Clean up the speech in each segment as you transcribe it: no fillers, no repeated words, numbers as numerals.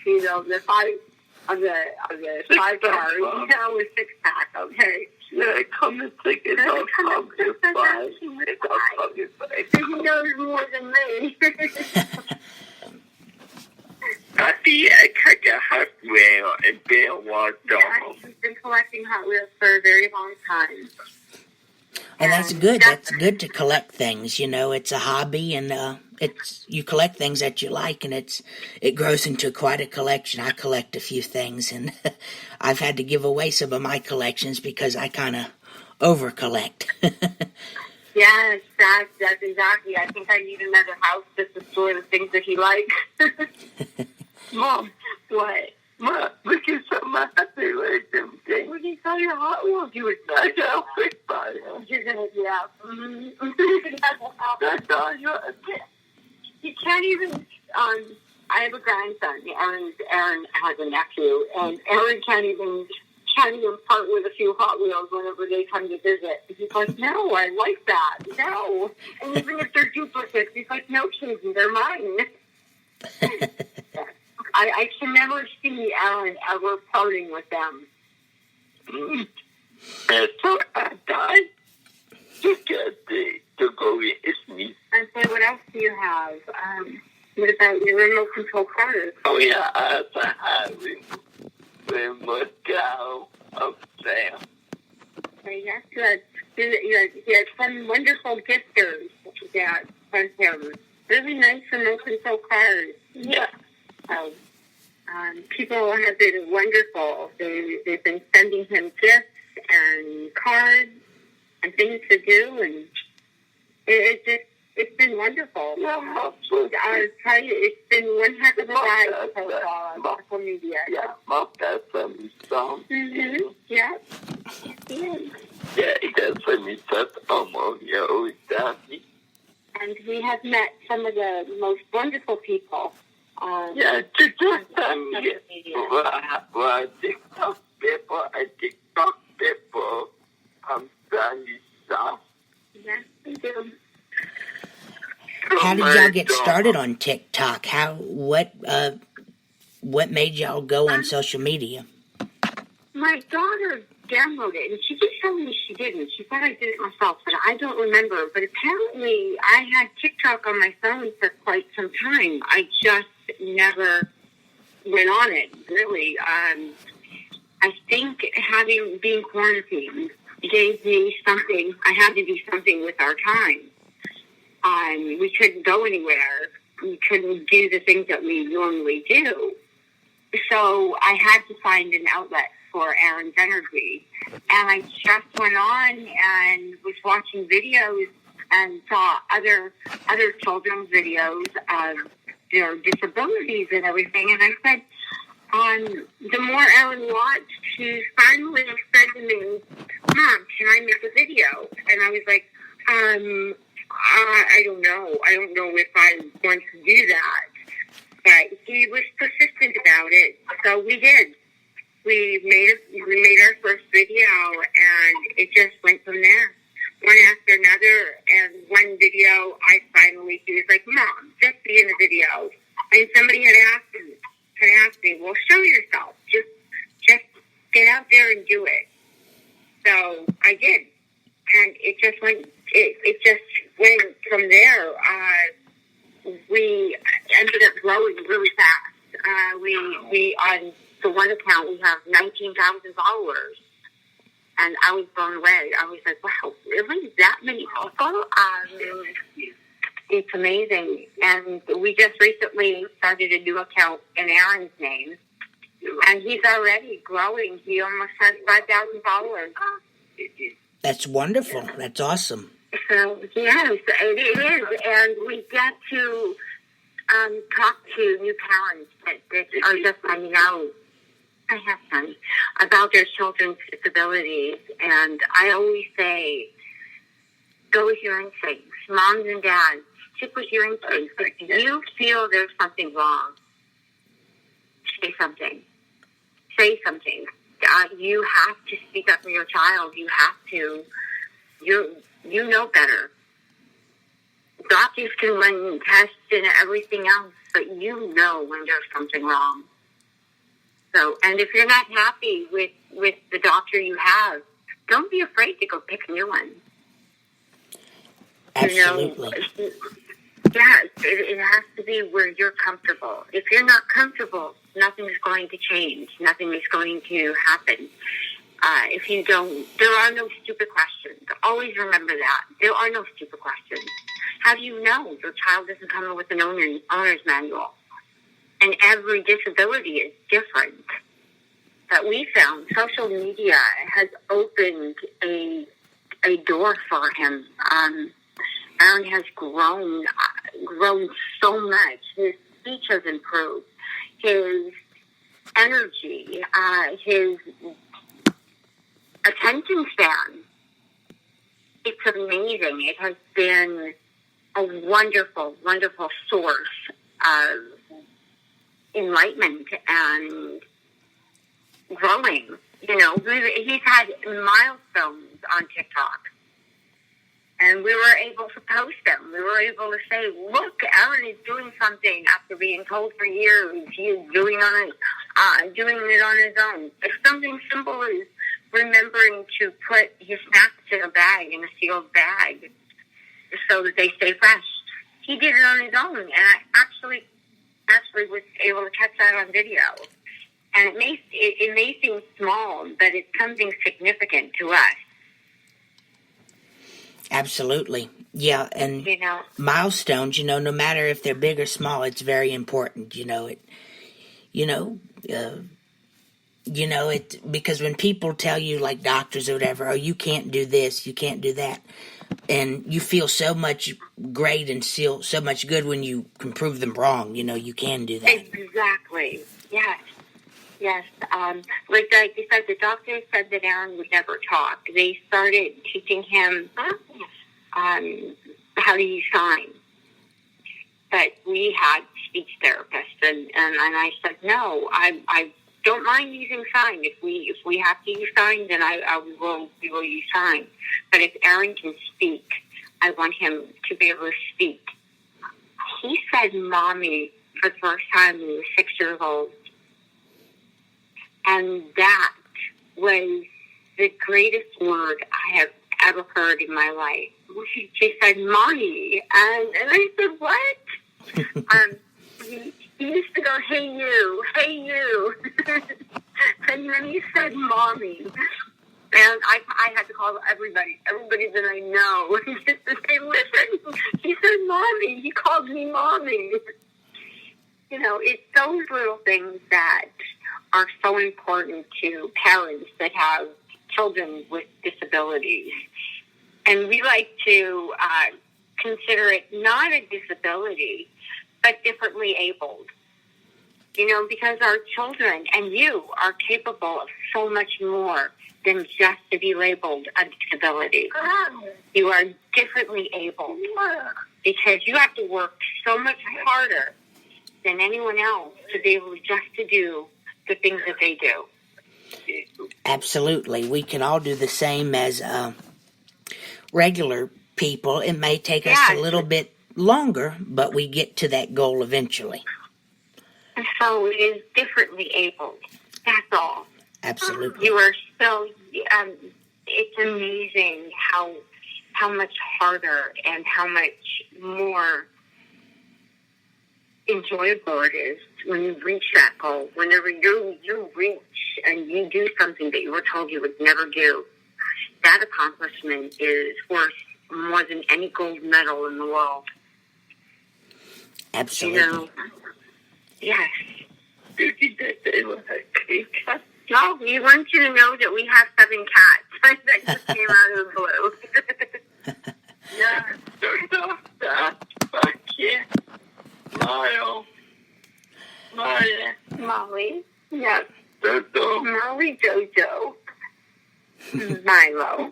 you know, the 5 cars, you know, with 6-pack, okay? Yeah, come and take it off of your fire. He knows more than me. I catch a Hot Wheel and Bill walked Yeah, off. he's been collecting Hot Wheels for a very long time. And that's good. That's good to collect things. You know, it's a hobby, and you collect things that you like, and it grows into quite a collection. I collect a few things, and I've had to give away some of my collections because I kind of over collect. Yes, that's exactly. I think I need another house just to store the things that he likes. Mom, What? Mom, look at some of my happy with them things. When you saw your Hot Wheels, you were I got a quick fire. You're gonna, yeah. That's all you want. You can't even. I have a grandson. Aaron has a nephew, and Aaron can't even part with a few Hot Wheels whenever they come to visit. He's like, no, I like that. No, and even if they're duplicates, he's like, no, kidding, they're mine. I can never see Aaron ever parting with them. And so I died because they go with me. And so what else do you have? What about your remote control cars? Oh, yeah, I have a remote control up there. Yes, you had some wonderful gifters that sent him. Really nice remote control cars. Yeah. People have been wonderful. They've been sending him gifts and cards and things to do, and it's been wonderful. Yeah, I'll tell you, it's been one heck of a ride on social media. Yeah, Mom got some songs. Mm-hmm. Yeah. Yeah, he got some stuff almost your daddy. And we have met some of the most wonderful people. Yeah, just TikTok people, Sunday stuff. Yes, we do. How did y'all get started on TikTok? What made y'all go on social media? My daughter downloaded it, and she keeps telling me she didn't. She thought I did it myself, but I don't remember. But apparently, I had TikTok on my phone for quite some time. I just never went on it, really. I think being quarantined gave me something. I had to do something with our time. We couldn't go anywhere. We couldn't do the things that we normally do. So I had to find an outlet for Aaron's energy. And I just went on and was watching videos and saw other children's videos of their disabilities and everything. And I said, the more Aaron watched, he finally said to me, Mom, can I make a video? And I was like, I don't know. I don't know if I want to do that. But he was persistent about it, so we did. We made our first video, and it just went from there, one after another. And one video, he was like, Mom, just be in the video. And somebody had asked me, well, show yourself. Just get out there and do it. So I did, and it just went. It just went from there. We ended up growing really fast. We on the one account we have 19,000 followers, and I was blown away. I was like, wow, really, that many people? It's amazing. And we just recently started a new account in Aaron's name, and he's already growing. He almost has 5,000 followers. That's wonderful. That's awesome. So, yes, it is. And we get to talk to new parents that are just finding out, I have sons, about their children's disabilities. And I always say, go with your instincts. Moms and dads, stick with your instincts. If you feel there's something wrong, say something. Say something. You have to speak up for your child. You have to. You know better. Doctors can run tests and everything else, but you know when there's something wrong. So, and if you're not happy with the doctor you have, don't be afraid to go pick a new one. Absolutely. Yes, it has to be where you're comfortable. If you're not comfortable, nothing's going to change. Nothing is going to happen. If you don't, there are no stupid questions. Always remember that. There are no stupid questions. How do you know your child doesn't come with an owner's manual? And every disability is different. But we found social media has opened a door for him. Aaron has grown so much. His speech has improved. His energy, his attention span. It's amazing. It has been a wonderful, wonderful source of enlightenment and growing. You know, he's had milestones on TikTok. And we were able to post them. We were able to say, look, Aaron is doing something after being told for years he's doing it on his own. If something simple as remembering to put his snacks in a bag, in a sealed bag, so that they stay fresh. He did it on his own, and I actually was able to catch that on video. And it may seem small, but it's something significant to us. Absolutely. Yeah, and milestones, no matter if they're big or small, it's very important, because when people tell you, like doctors or whatever, oh, you can't do this, you can't do that, and you feel so much great and feel so much good when you can prove them wrong, you can do that. Exactly. Yes. Like I said, the doctor said that Aaron would never talk. They started teaching him how to use signs. But we had speech therapists, and I said, no, I don't mind using signs. If we have to use signs, then we will use signs. But if Aaron can speak, I want him to be able to speak. He said "mommy" for the first time when he was 6 years old. And that was the greatest word I have ever heard in my life. She said, "mommy," and I said, "What?" He used to go, "Hey you," and then he said, "mommy," and I had to call everybody that I know just to say, "Listen, he said mommy. He called me mommy." It's those little things that are so important to parents that have children with disabilities. And we like to consider it not a disability, but differently abled. Because our children and you are capable of so much more than just to be labeled a disability. You are differently abled because you have to work so much harder than anyone else to be able to do the things that they do. Absolutely. We can all do the same as regular people. It may take us a little bit longer, but we get to that goal eventually. So it is differently abled. That's all. Absolutely. You are so, it's amazing how much harder and how much more enjoyable it is when you reach that goal. Whenever you reach and you do something that you were told you would never do, that accomplishment is worth more than any gold medal in the world. Absolutely. Yes. No, we want you to know that we have 7 cats that just came out of the blue. Yeah, fuck yeah. Molly. Yes. Jojo. Molly, Jojo. Milo.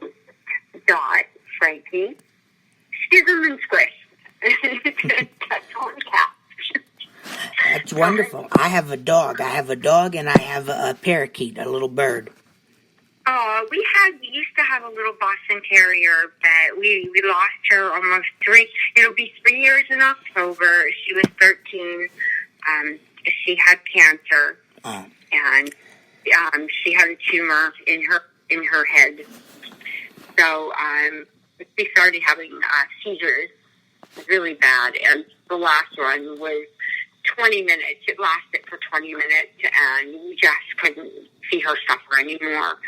Dot. Frankie. Schism and Squish. That's one cat. That's wonderful. I have a dog. And I have a parakeet, a little bird. Oh, we used to have a little Boston Terrier, but we lost her almost 3 years in October. She was 13. She had cancer. Oh. and she had a tumor in her head. So she started having seizures, really bad, and the last one was 20 minutes. It lasted for 20 minutes, and we just couldn't see her suffer anymore.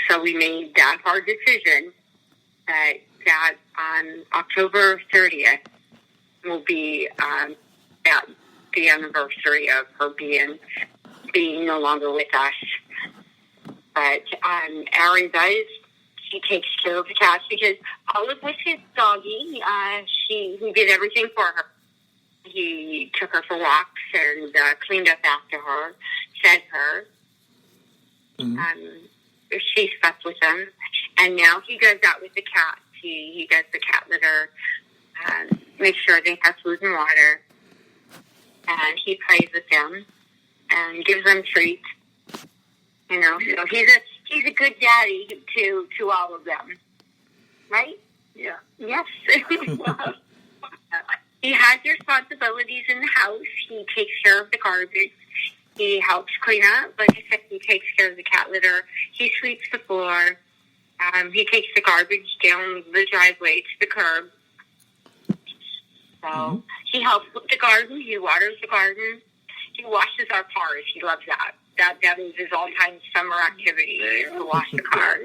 So we made that hard decision that on October 30th will be the anniversary of her being no longer with us. But Aaron does. He takes care of the cats because Olive was his doggie. He did everything for her. He took her for walks and cleaned up after her, fed her. She slept with him. And now he does that with the cats. He does the cat litter, makes sure they have food and water. And he plays with them and gives them treats. You know, so he's a good daddy to all of them, right? Yeah. Yes. He has responsibilities in the house. He takes care of the garbage. He helps clean up. Like I said, he takes care of the cat litter. He sweeps the floor. He takes the garbage down the driveway to the curb. So he helps with the garden. He waters the garden. He washes our cars. He loves that. That is his all-time summer activity, is to wash the car.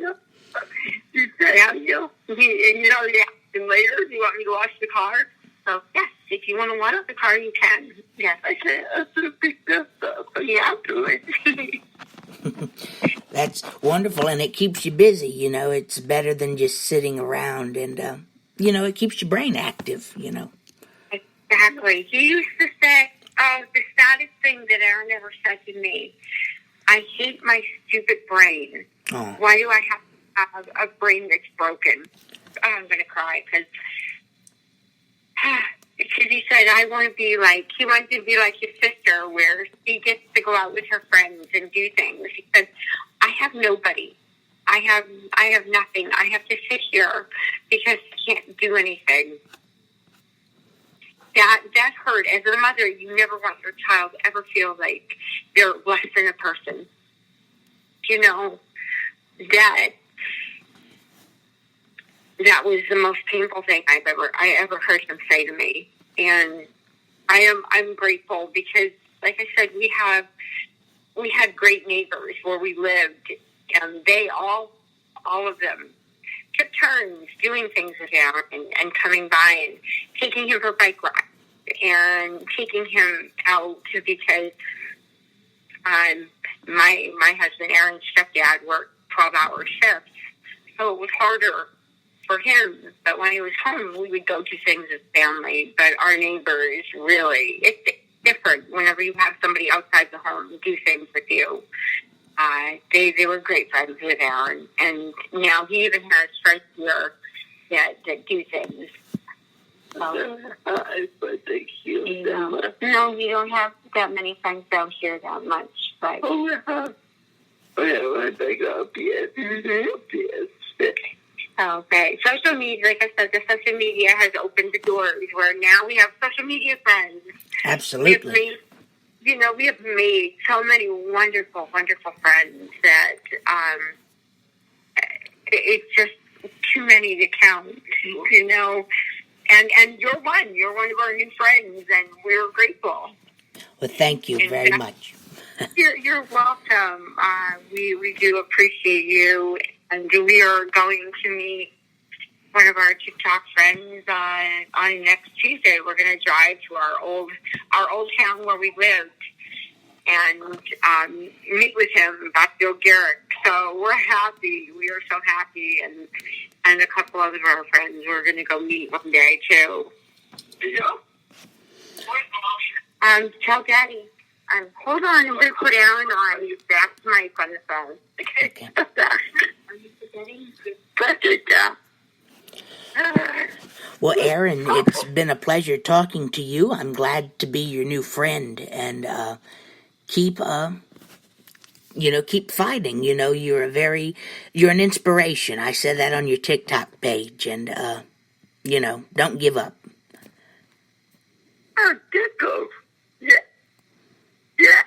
You say, how you? And you know, you ask him later, do you want me to wash the car? So, yes, if you want to wash the car, you can. Yes. I say, that's a big stuff. Yeah, do it. That's wonderful, and it keeps you busy, you know. It's better than just sitting around, and, you know, it keeps your brain active, you know. Exactly. He used to say, the saddest thing that Aaron ever said to me, I hate my stupid brain. Oh. Why do I have to have a brain that's broken? Oh, I'm going to cry because he said, he wanted to be like his sister, where she gets to go out with her friends and do things. He said, I have nobody. I have nothing. I have to sit here because I can't do anything. That hurt. As a mother, you never want your child to ever feel like they're less than a person. You know, that was the most painful thing I ever heard him say to me. And I'm grateful because, like I said, we had great neighbors where we lived, and they all of them took turns doing things with Aaron and coming by and taking him for bike rides and taking him out because my husband, Aaron's stepdad, worked 12-hour shifts, so it was harder for him. But when he was home, we would go to things as family. But our neighbors, really, it's different whenever you have somebody outside the home do things with you. They were great friends with Aaron, and now he even has friends here that do things. So, But thank you. No, you don't have that many friends down here that much. But I think I'll be it. Okay. Social media, like I said, the social media has opened the doors where now we have social media friends. Absolutely. We have made so many wonderful, wonderful friends that it's just too many to count, you know. And you're one of our new friends, and we're grateful. Well, thank you very much. You're welcome. We do appreciate you, and we are going to meet one of our TikTok friends on next Tuesday. We're going to drive to our old town where we lived and meet with him, Backfield Garrick. So we're happy. We are so happy, and a couple other of our friends we're going to go meet one day too. Tell Daddy. Hold on, I'm going to put Aaron on. That's my phone. Okay. Are you forgetting? Well, Aaron, it's been a pleasure talking to you. I'm glad to be your new friend, and keep fighting. You know, you're an inspiration. I said that on your TikTok page, and don't give up. Oh, Dickles. Yeah.